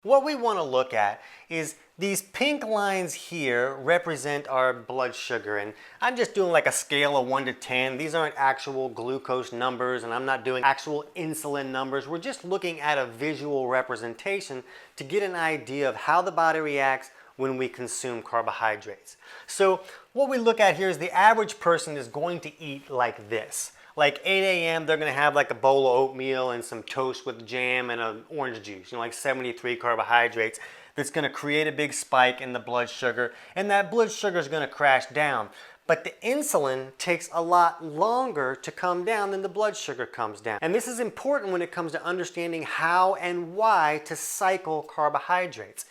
What we want to look at is these pink lines here represent our blood sugar, and I'm just doing like a scale of 1 to 10. These aren't actual glucose numbers, and I'm not doing actual insulin numbers. We're just looking at a visual representation to get an idea of how the body reacts when we consume carbohydrates. So what we look at here is the average person is going to eat like this. Like 8 a.m. they're going to have like a bowl of oatmeal and some toast with jam and an orange juice, like 73 carbohydrates. That's going to create a big spike in the blood sugar, and that blood sugar is going to crash down. But the insulin takes a lot longer to come down than the blood sugar comes down. And this is important when it comes to understanding how and why to cycle carbohydrates.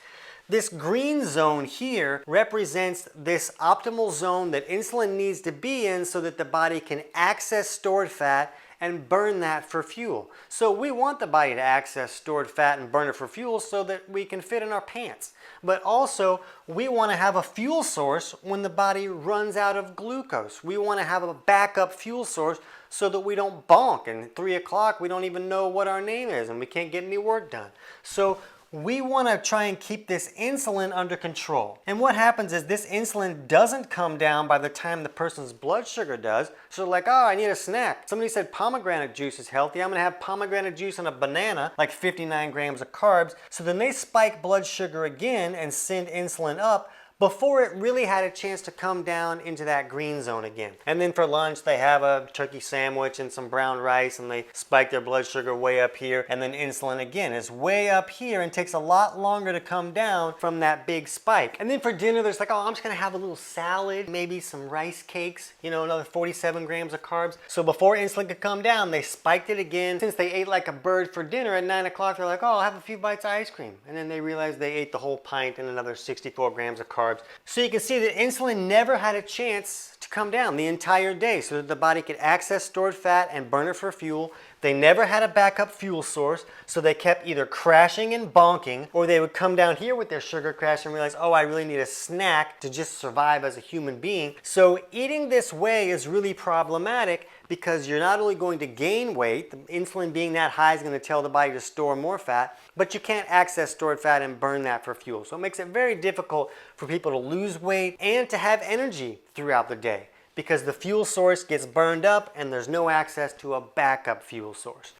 This green zone here represents this optimal zone that insulin needs to be in so that the body can access stored fat and burn that for fuel. So we want the body to access stored fat and burn it for fuel so that we can fit in our pants. But also, we want to have a fuel source when the body runs out of glucose. We want to have a backup fuel source so that we don't bonk and at 3 o'clock we don't even know what our name is and we can't get any work done. So we want to try and keep this insulin under control. And what happens is this insulin doesn't come down by the time the person's blood sugar does. So they're like, oh, I need a snack. Somebody said pomegranate juice is healthy. I'm going to have pomegranate juice and a banana, like 59 grams of carbs. So then they spike blood sugar again and send insulin up before it really had a chance to come down into that green zone again. And then for lunch, they have a turkey sandwich and some brown rice, and they spike their blood sugar way up here, and then insulin again is way up here and takes a lot longer to come down from that big spike. And then for dinner, there's like, oh, I'm just gonna have a little salad, maybe some rice cakes, another 47 grams of carbs. So before insulin could come down, they spiked it again. Since they ate like a bird for dinner at 9 o'clock, they're like, oh, I'll have a few bites of ice cream. And then they realized they ate the whole pint and another 64 grams of carbs. So you can see that insulin never had a chance to come down the entire day so that the body could access stored fat and burn it for fuel. They never had a backup fuel source, so they kept either crashing and bonking, or they would come down here with their sugar crash and realize, oh, I really need a snack to just survive as a human being. So eating this way is really problematic because you're not only going to gain weight, the insulin being that high is going to tell the body to store more fat, but you can't access stored fat and burn that for fuel. So it makes it very difficult for people to lose weight and to have energy throughout the day, because the fuel source gets burned up and there's no access to a backup fuel source.